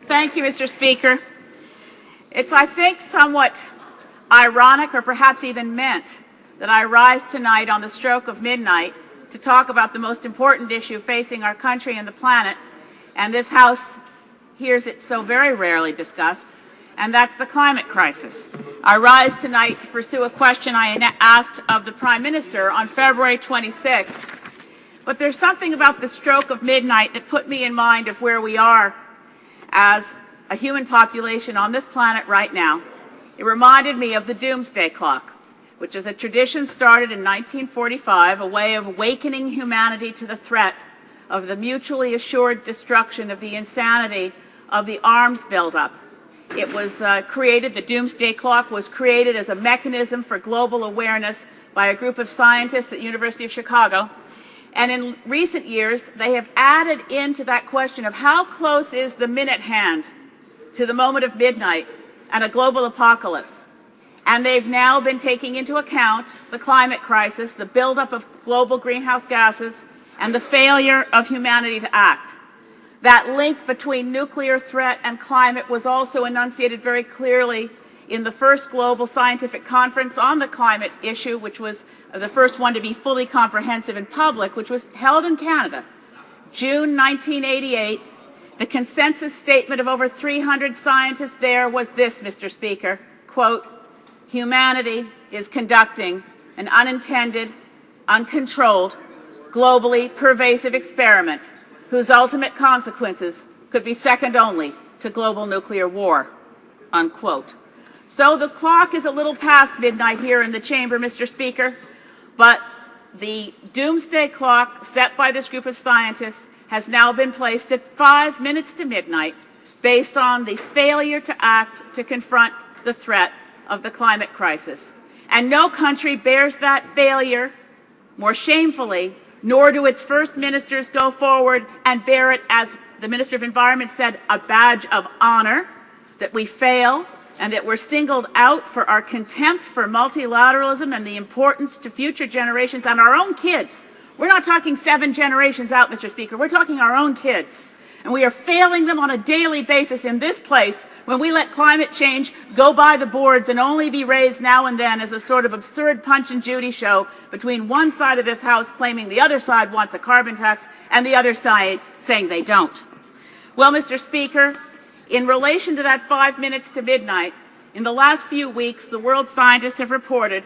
Thank you, Mr. Speaker. It's, I think, somewhat ironic or perhaps even meant that I rise tonight on the stroke of midnight to talk about the most important issue facing our country and the planet, and this House hears it so very rarely discussed, and that's the climate crisis. I rise tonight to pursue a question I asked of the Prime Minister on February 26th, but there's something about the stroke of midnight that put me in mind of where we are as a human population on this planet right now. It reminded me of the doomsday clock, which is a tradition started in 1945, a way of awakening humanity to the threat of the mutually assured destruction of the insanity of the arms buildup. It was created, the doomsday clock was created as a mechanism for global awareness by a group of scientists at the University of Chicago. And in recent years, they have added into that question of how close is the minute hand to the moment of midnight and a global apocalypse. And they've now been taking into account the climate crisis, the buildup of global greenhouse gases, and the failure of humanity to act. That link between nuclear threat and climate was also enunciated very clearly in the first global scientific conference on the climate issue, which was the first one to be fully comprehensive in public, which was held in Canada, June 1988. The consensus statement of over 300 scientists there was this, Mr. Speaker, quote, "Humanity is conducting an unintended, uncontrolled, globally pervasive experiment whose ultimate consequences could be second only to global nuclear war," unquote. So the clock is a little past midnight here in the chamber, Mr. Speaker, but the doomsday clock set by this group of scientists has now been placed at 5 minutes to midnight based on the failure to act to confront the threat of the climate crisis. And no country bears that failure more shamefully, nor do its first ministers go forward and bear it, as the Minister of Environment said, a badge of honor, that we fail and that we're singled out for our contempt for multilateralism and the importance to future generations and our own kids. We're not talking 7 generations out, Mr. Speaker. We're talking our own kids. And we are failing them on a daily basis in this place when we let climate change go by the boards and only be raised now and then as a sort of absurd Punch and Judy show between one side of this House claiming the other side wants a carbon tax and the other side saying they don't. Well, Mr. Speaker, in relation to that 5 minutes to midnight, in the last few weeks, the world scientists have reported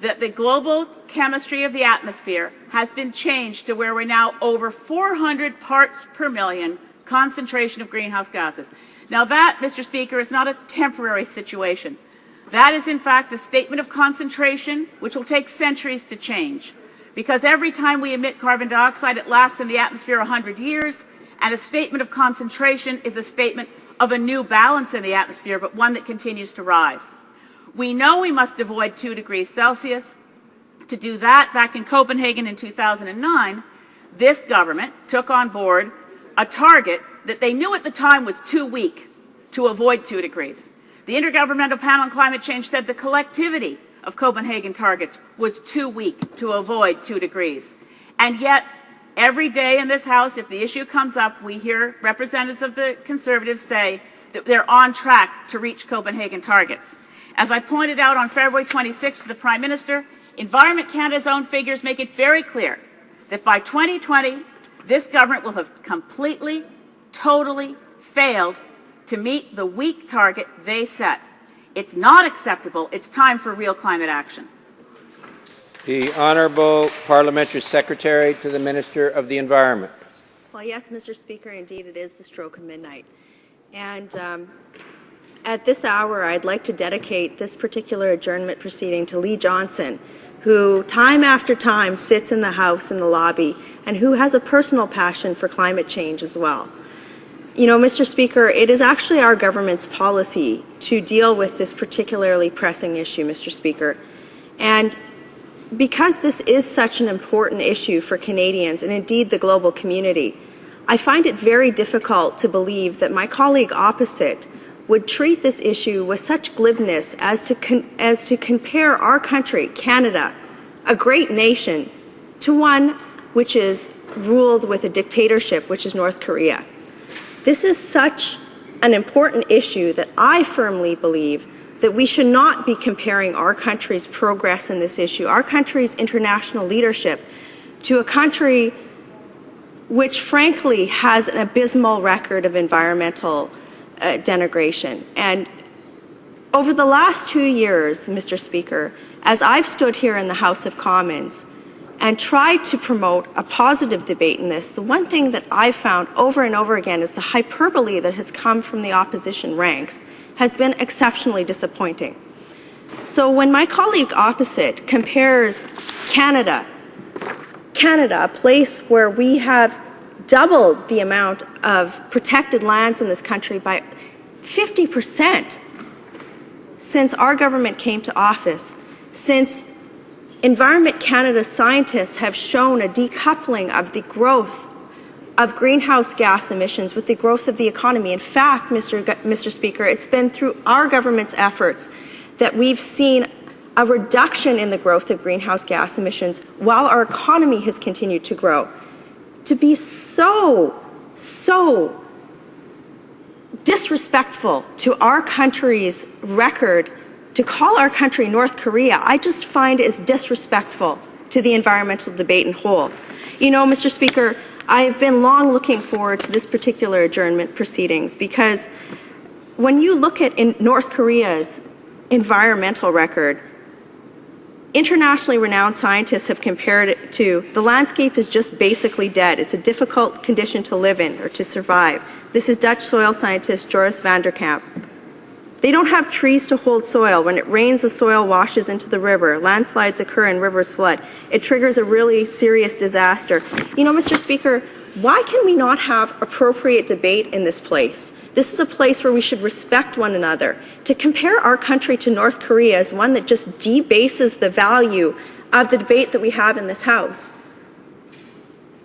that the global chemistry of the atmosphere has been changed to where we're now over 400 parts per million concentration of greenhouse gases. Now that, Mr. Speaker, is not a temporary situation. That is, in fact, a statement of concentration which will take centuries to change, because every time we emit carbon dioxide, it lasts in the atmosphere 100 years, and a statement of concentration is a statement of a new balance in the atmosphere, but one that continues to rise. We know we must avoid 2 degrees Celsius. To do that, back in Copenhagen in 2009, this government took on board a target that they knew at the time was too weak to avoid 2 degrees. The Intergovernmental Panel on Climate Change said the collectivity of Copenhagen targets was too weak to avoid 2 degrees. And yet, every day in this House, if the issue comes up, we hear representatives of the Conservatives say that they're on track to reach Copenhagen targets. As I pointed out on February 26th to the Prime Minister, Environment Canada's own figures make it very clear that by 2020, this government will have completely, totally failed to meet the weak target they set. It's not acceptable. It's time for real climate action. The Honourable Parliamentary Secretary to the Minister of the Environment. Well, yes, Mr. Speaker, indeed it is the stroke of midnight. And at this hour, I'd like to dedicate this particular adjournment proceeding to Lee Johnson, who time after time sits in the House in the lobby and who has a personal passion for climate change as well. You know, Mr. Speaker, it is actually our government's policy to deal with this particularly pressing issue, Mr. Speaker. And because this is such an important issue for Canadians and indeed the global community, I find it very difficult to believe that my colleague opposite would treat this issue with such glibness as to compare our country, Canada, a great nation, to one which is ruled with a dictatorship, which is North Korea. This is such an important issue that I firmly believe that we should not be comparing our country's progress in this issue, our country's international leadership, to a country which frankly has an abysmal record of environmental denigration. And over the last 2 years, Mr. Speaker, as I've stood here in the House of Commons and tried to promote a positive debate in this, the one thing that I've found over and over again is the hyperbole that has come from the opposition ranks has been exceptionally disappointing. So when my colleague opposite compares Canada, a place where we have doubled the amount of protected lands in this country by 50% since our government came to office, since Environment Canada scientists have shown a decoupling of the growth of greenhouse gas emissions with the growth of the economy. In fact, Mr. Speaker, it's been through our government's efforts that we've seen a reduction in the growth of greenhouse gas emissions while our economy has continued to grow. To be so disrespectful to our country's record, to call our country North Korea, I just find is disrespectful to the environmental debate in whole. You know, Mr. Speaker, I have been long looking forward to this particular adjournment proceedings because when you look at North Korea's environmental record, internationally renowned scientists have compared it to the landscape is just basically dead. It's a difficult condition to live in or to survive. This is Dutch soil scientist Joris van der Kamp. They don't have trees to hold soil. When it rains, the soil washes into the river. Landslides occur and rivers flood. It triggers a really serious disaster. You know, Mr. Speaker, why can we not have appropriate debate in this place? This is a place where we should respect one another. To compare our country to North Korea is one that just debases the value of the debate that we have in this House.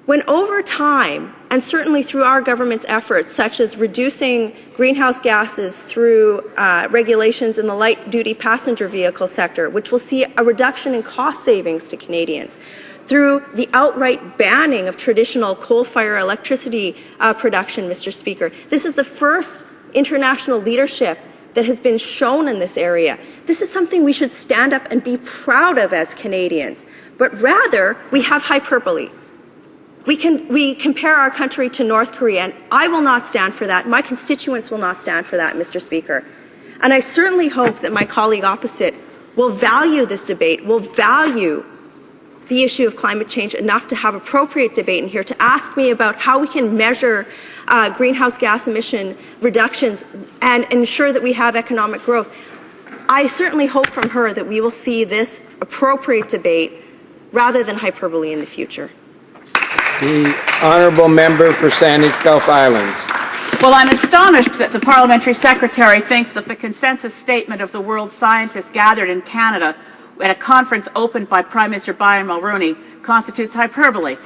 When over time, and certainly through our government's efforts, such as reducing greenhouse gases through regulations in the light-duty passenger vehicle sector, which will see a reduction in cost savings to Canadians, through the outright banning of traditional coal-fired electricity production, Mr. Speaker. This is the first international leadership that has been shown in this area. This is something we should stand up and be proud of as Canadians, but rather we have hyperbole. We compare our country to North Korea, and I will not stand for that. My constituents will not stand for that, Mr. Speaker. And I certainly hope that my colleague opposite will value this debate, will value the issue of climate change enough to have appropriate debate in here, to ask me about how we can measure greenhouse gas emission reductions and ensure that we have economic growth. I certainly hope from her that we will see this appropriate debate rather than hyperbole in the future. The honourable member for Sandwich Gulf Islands. Well, I'm astonished that the parliamentary secretary thinks that the consensus statement of the world scientists gathered in Canada at a conference opened by Prime Minister Brian Mulroney constitutes hyperbole.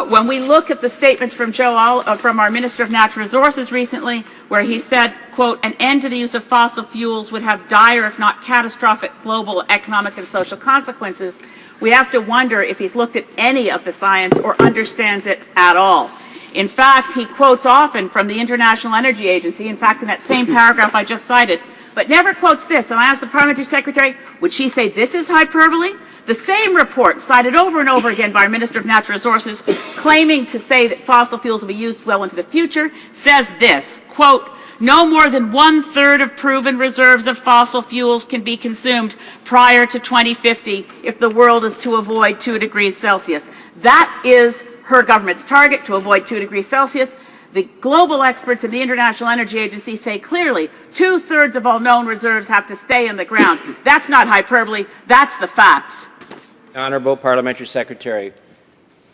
When we look at the statements from from our Minister of Natural Resources recently, where he said, quote, an end to the use of fossil fuels would have dire, if not catastrophic, global economic and social consequences, we have to wonder if he's looked at any of the science or understands it at all. In fact, he quotes often from the International Energy Agency, in fact, in that same paragraph I just cited, but never quotes this. And I asked the Parliamentary Secretary, would she say this is hyperbole? The same report, cited over and over again by our Minister of Natural Resources, claiming to say that fossil fuels will be used well into the future, says this, quote, no more than 1/3 of proven reserves of fossil fuels can be consumed prior to 2050 if the world is to avoid 2 degrees Celsius. That is her government's target, to avoid 2 degrees Celsius. The global experts in the International Energy Agency say clearly 2/3 of all known reserves have to stay in the ground. That's not hyperbole, that's the facts. Honourable Parliamentary Secretary.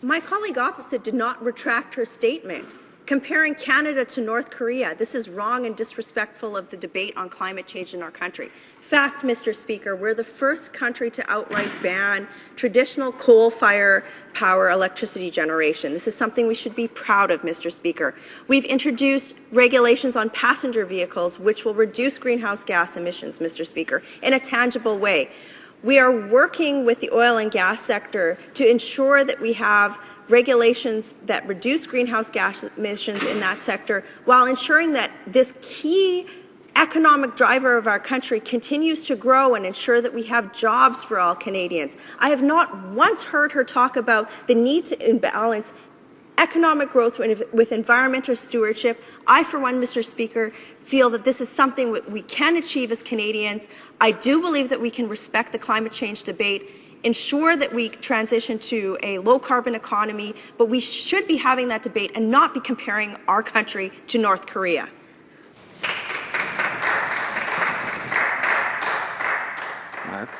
My colleague opposite did not retract her statement. Comparing Canada to North Korea, this is wrong and disrespectful of the debate on climate change in our country. Fact, Mr. Speaker, we're the first country to outright ban traditional coal-fired power electricity generation. This is something we should be proud of, Mr. Speaker. We've introduced regulations on passenger vehicles which will reduce greenhouse gas emissions, Mr. Speaker, in a tangible way. We are working with the oil and gas sector to ensure that we have regulations that reduce greenhouse gas emissions in that sector while ensuring that this key economic driver of our country continues to grow and ensure that we have jobs for all Canadians. I have not once heard her talk about the need to balance economic growth with environmental stewardship. I, for one, Mr. Speaker, feel that this is something we can achieve as Canadians. I do believe that we can respect the climate change debate, ensure that we transition to a low-carbon economy, but we should be having that debate and not be comparing our country to North Korea. Mark.